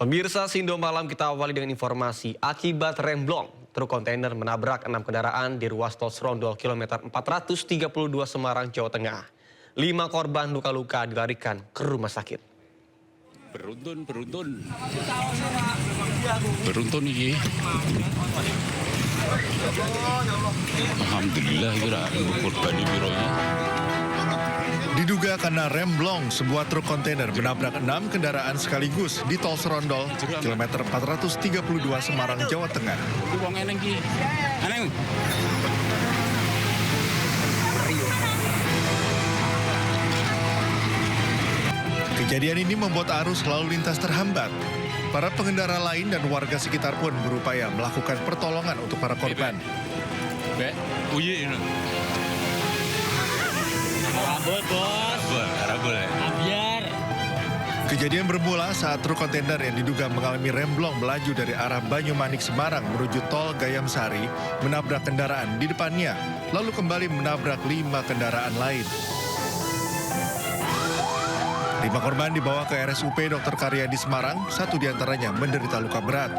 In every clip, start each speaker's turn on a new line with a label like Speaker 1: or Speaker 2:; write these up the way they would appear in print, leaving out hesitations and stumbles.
Speaker 1: Pemirsa Sindo Malam, kita awali dengan informasi akibat remblong. Truk kontainer menabrak 6 kendaraan di ruas tol Serondol kilometer 432 Semarang, Jawa Tengah. 5 korban luka-luka dilarikan ke rumah sakit.
Speaker 2: Beruntun iki. Alhamdulillah kira korban biro.
Speaker 3: Diduga karena remblong, sebuah truk kontainer menabrak 6 kendaraan sekaligus di tol Serondol, kilometer 432 Semarang, Jawa Tengah.
Speaker 2: Wong eneng ki. Eneng.
Speaker 3: Kejadian ini membuat arus lalu lintas terhambat. Para pengendara lain dan warga sekitar pun berupaya melakukan pertolongan untuk para korban.
Speaker 2: Bek, uye ini.
Speaker 4: Rambut, bos.
Speaker 2: Rambut.
Speaker 4: Biar.
Speaker 3: Kejadian bermula saat truk kontainer yang diduga mengalami remblong melaju dari arah Banyumanik Semarang menuju tol Gayam Sari menabrak kendaraan di depannya, lalu kembali menabrak 5 kendaraan lain. 5 korban dibawa ke RSUP Dr. Karyadi Semarang, 1 diantaranya menderita luka berat.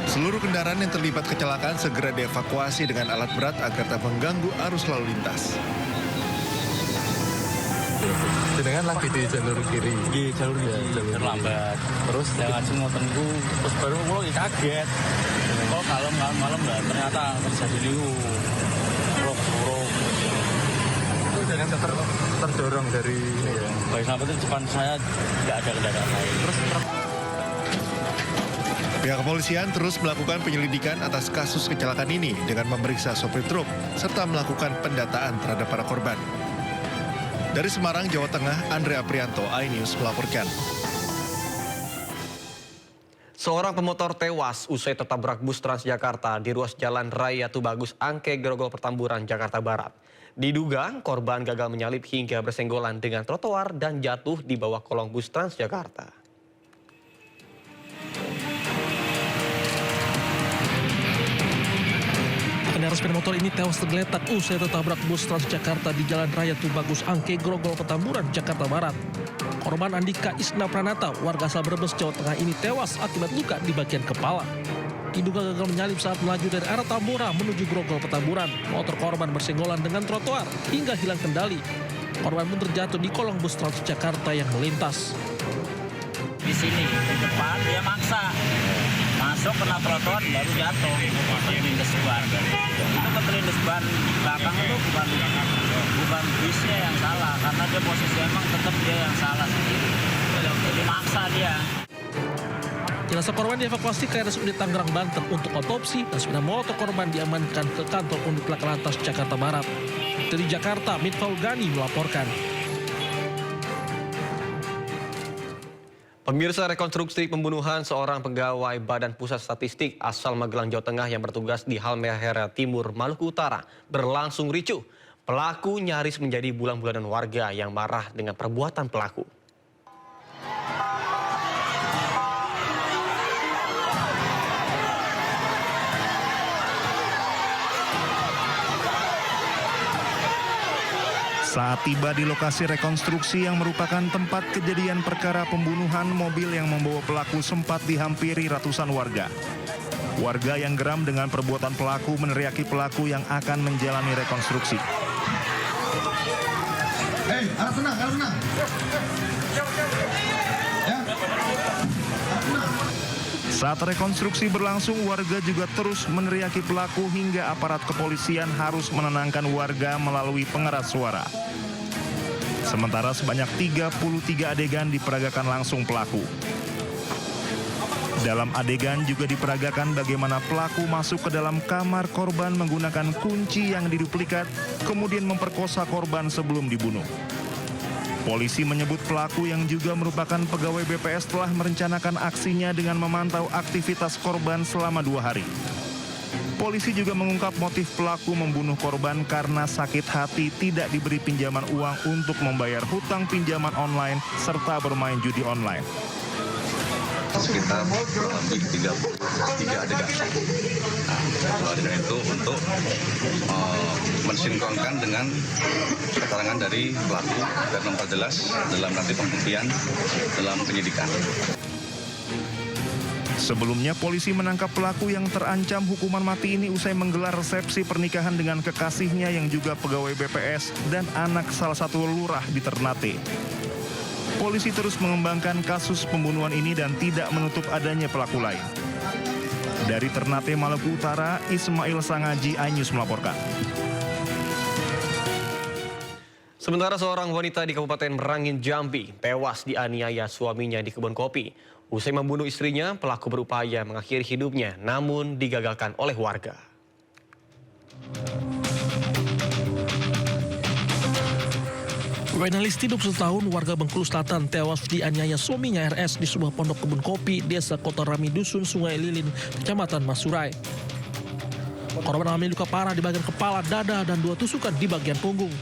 Speaker 3: Seluruh kendaraan yang terlibat kecelakaan segera dievakuasi dengan alat berat agar tak mengganggu arus lalu lintas.
Speaker 5: Dengan lagi di jalur kiri.
Speaker 4: Di jalur terlambat. Terus jangan semua tunggu. Terus baru gue kaget. Kok malam lah ternyata terjadi liu. Rok.
Speaker 5: Itu dengan terdorong dari ini ya.
Speaker 4: Baik sampai itu depan saya nggak ada kendaraan lain. Terus
Speaker 3: Pihak kepolisian terus melakukan penyelidikan atas kasus kecelakaan ini dengan memeriksa sopir truk serta melakukan pendataan terhadap para korban. Dari Semarang, Jawa Tengah, Andrea Prianto, iNews melaporkan.
Speaker 1: Seorang pemotor tewas usai tertabrak bus Transjakarta di ruas Jalan Raya Tubagus, Angke, Grogol, Petamburan, Jakarta Barat. Diduga korban gagal menyalip hingga bersenggolan dengan trotoar dan jatuh di bawah kolong bus Transjakarta.
Speaker 6: Pengendara sepeda motor ini tewas tergeletak usai tertabrak bus Transjakarta di Jalan Raya Tubagus, Angke, Grogol, Petamburan, Jakarta Barat. Korban Andika Isna Pranata, warga asal Brebes, Jawa Tengah ini tewas akibat luka di bagian kepala. Diduga gagal menyalip saat melaju dari arah Tambora menuju Grogol, Petamburan. Motor korban bersenggolan dengan trotoar hingga hilang kendali. Korban pun terjatuh di kolong bus Transjakarta yang melintas.
Speaker 4: di sini di depan dia maksa masuk kena trotoar baru jatuh kelindes ban. Itu kelindes ban di belakang itu bukan bisnya yang salah karena dia posisi emang tetap dia yang salah sendiri. Jadi maksa dia.
Speaker 6: Jenazah korban dievakuasi ke RSUD Tangerang, Banten untuk otopsi dan sepeda motor korban diamankan ke kantor Unit Laka Lantas Jakarta Barat. Dari Jakarta, Mitfaul Gani melaporkan.
Speaker 1: Pemirsa, rekonstruksi pembunuhan seorang pegawai Badan Pusat Statistik asal Magelang, Jawa Tengah yang bertugas di Halmahera Timur, Maluku Utara berlangsung ricuh. Pelaku nyaris menjadi bulan-bulanan warga yang marah dengan perbuatan pelaku.
Speaker 7: Saat tiba di lokasi rekonstruksi yang merupakan tempat kejadian perkara pembunuhan, mobil yang membawa pelaku sempat dihampiri ratusan warga. Warga yang geram dengan perbuatan pelaku meneriaki pelaku yang akan menjalani rekonstruksi.
Speaker 8: Hei, harus tenang, harus tenang. Ya.
Speaker 7: Saat rekonstruksi berlangsung, warga juga terus meneriaki pelaku hingga aparat kepolisian harus menenangkan warga melalui pengeras suara. Sementara sebanyak 33 adegan diperagakan langsung pelaku. Dalam adegan juga diperagakan bagaimana pelaku masuk ke dalam kamar korban menggunakan kunci yang diduplikat, kemudian memperkosa korban sebelum dibunuh. Polisi menyebut pelaku yang juga merupakan pegawai BPS telah merencanakan aksinya dengan memantau aktivitas korban selama 2 hari. Polisi juga mengungkap motif pelaku membunuh korban karena sakit hati tidak diberi pinjaman uang untuk membayar hutang pinjaman online serta bermain judi online.
Speaker 9: sekitar lebih 3 adegan. Nah, 2 adegan itu untuk mensinkronkan dengan keterangan dari pelaku dan memperjelas dalam nanti pembuktian dalam penyidikan.
Speaker 7: Sebelumnya, polisi menangkap pelaku yang terancam hukuman mati ini usai menggelar resepsi pernikahan dengan kekasihnya yang juga pegawai BPS dan anak salah satu lurah di Ternate. Polisi terus mengembangkan kasus pembunuhan ini dan tidak menutup adanya pelaku lain. Dari Ternate, Maluku Utara, Ismail Sangaji, iNews melaporkan.
Speaker 1: Sementara seorang wanita di Kabupaten Merangin, Jambi tewas dianiaya suaminya di kebun kopi. Usai membunuh istrinya, pelaku berupaya mengakhiri hidupnya namun digagalkan oleh warga.
Speaker 6: Wenalisti 21 tahun warga Bengkulu Selatan tewas dianiaya suaminya RS di sebuah pondok kebun kopi Desa Kotorami, Dusun Sungai Lilin, Kecamatan Masurai. Korban alami luka parah di bagian kepala, dada, dan 2 tusukan di bagian punggung.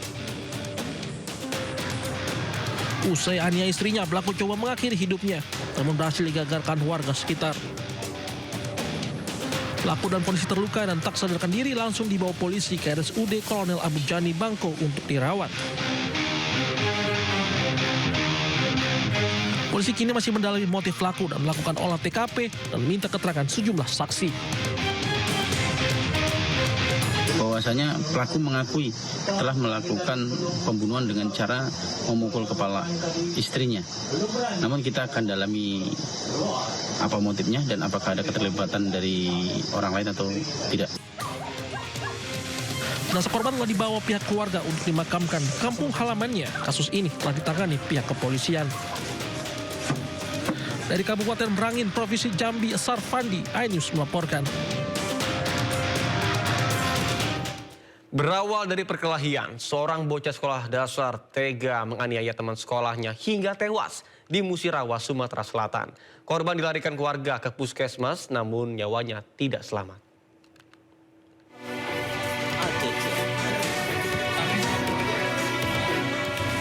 Speaker 6: Usai aniaya istrinya, pelaku coba mengakhiri hidupnya, namun berhasil digagalkan warga sekitar. Pelaku dan polisi terluka dan tak sadarkan diri langsung dibawa polisi ke RSUD Kolonel Abu Jani Bangko untuk dirawat. Polisi kini masih mendalami motif pelaku dan melakukan olah TKP dan minta keterangan sejumlah saksi.
Speaker 10: Bahwasanya pelaku mengakui telah melakukan pembunuhan dengan cara memukul kepala istrinya. Namun kita akan dalami apa motifnya dan apakah ada keterlibatan dari orang lain atau tidak.
Speaker 6: Jenazah korban telah dibawa pihak keluarga untuk dimakamkan di kampung halamannya. Kasus ini telah ditangani pihak kepolisian. Dari Kabupaten Merangin, Provinsi Jambi, Sarfandi, iNews melaporkan.
Speaker 1: Berawal dari perkelahian, seorang bocah sekolah dasar tega menganiaya teman sekolahnya hingga tewas di Musirawa, Sumatera Selatan. Korban dilarikan keluarga ke puskesmas, namun nyawanya tidak selamat.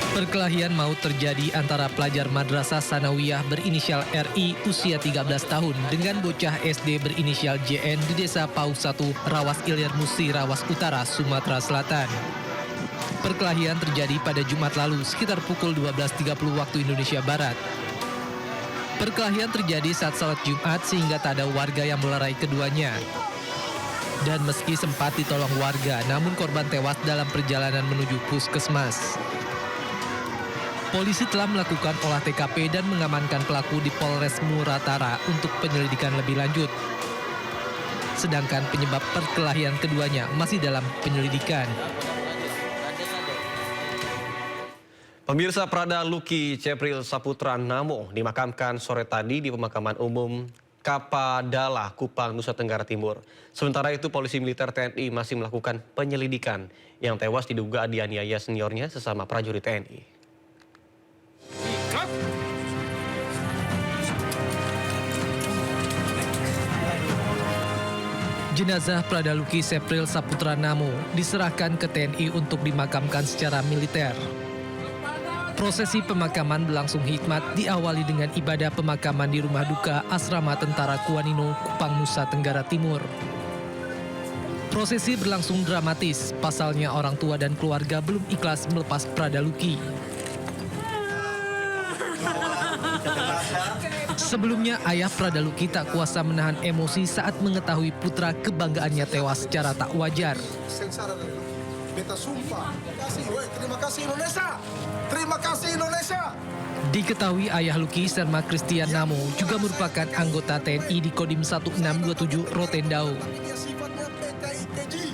Speaker 11: Perkelahian maut terjadi antara pelajar Madrasah Sanawiyah berinisial RI usia 13 tahun dengan bocah SD berinisial JN di Desa Pau 1, Rawas Ilir Musi, Rawas Utara, Sumatera Selatan. Perkelahian terjadi pada Jumat lalu sekitar pukul 12.30 waktu Indonesia Barat. Perkelahian terjadi saat salat Jumat sehingga tak ada warga yang melerai keduanya. Dan meski sempat ditolong warga, namun korban tewas dalam perjalanan menuju puskesmas. Polisi telah melakukan olah TKP dan mengamankan pelaku di Polres Muratara untuk penyelidikan lebih lanjut. Sedangkan penyebab perkelahian keduanya masih dalam penyelidikan.
Speaker 1: Pemirsa, Prada Luki Cepril Saputra Namo dimakamkan sore tadi di pemakaman umum Kapadala, Kupang, Nusa Tenggara Timur. Sementara itu, polisi militer TNI masih melakukan penyelidikan. Yang tewas diduga dianiaya seniornya sesama prajurit TNI.
Speaker 11: Jenazah Prada Luki Cepril Saputra Namo diserahkan ke TNI untuk dimakamkan secara militer. Prosesi pemakaman berlangsung hikmat diawali dengan ibadah pemakaman di rumah duka Asrama Tentara Kuanino, Kupang, Nusa Tenggara Timur. Prosesi berlangsung dramatis, pasalnya orang tua dan keluarga belum ikhlas melepas Prada Luki. Sebelumnya, ayah Prada Luki tak kuasa menahan emosi saat mengetahui putra kebanggaannya tewas secara tak wajar.
Speaker 8: Terima kasih Indonesia! Terima kasih Indonesia!
Speaker 11: Diketahui ayah Luki, Serma Christian Namo, juga merupakan anggota TNI di Kodim 1627 Rotendao.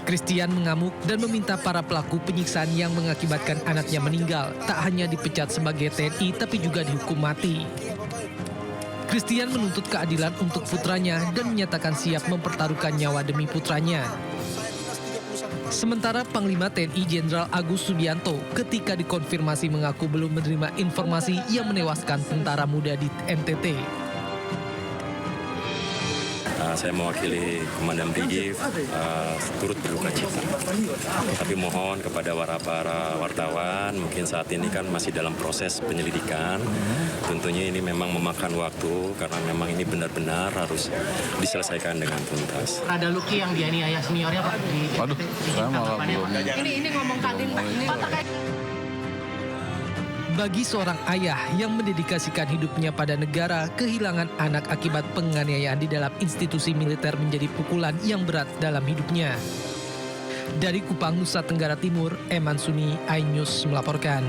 Speaker 11: Christian mengamuk dan meminta para pelaku penyiksaan yang mengakibatkan anaknya meninggal tak hanya dipecat sebagai TNI tapi juga dihukum mati. Christian menuntut keadilan untuk putranya dan menyatakan siap mempertaruhkan nyawa demi putranya. Sementara Panglima TNI Jenderal Agus Subianto ketika dikonfirmasi mengaku belum menerima informasi yang menewaskan tentara muda di NTT.
Speaker 12: Saya mewakili Komandan Brigif turut berduka cita. Tapi mohon kepada para wartawan, mungkin saat ini kan masih dalam proses penyelidikan. Tentunya ini memang memakan waktu karena memang ini benar-benar harus diselesaikan dengan tuntas.
Speaker 11: Ada Lucky yang dianiaya seniornya Pak.
Speaker 2: Waduh, saya malah belum.
Speaker 11: Ini ngomong Kadin Pak. Bagi seorang ayah yang mendedikasikan hidupnya pada negara, kehilangan anak akibat penganiayaan di dalam institusi militer menjadi pukulan yang berat dalam hidupnya. Dari Kupang, Nusa Tenggara Timur, Eman Suni, iNews melaporkan.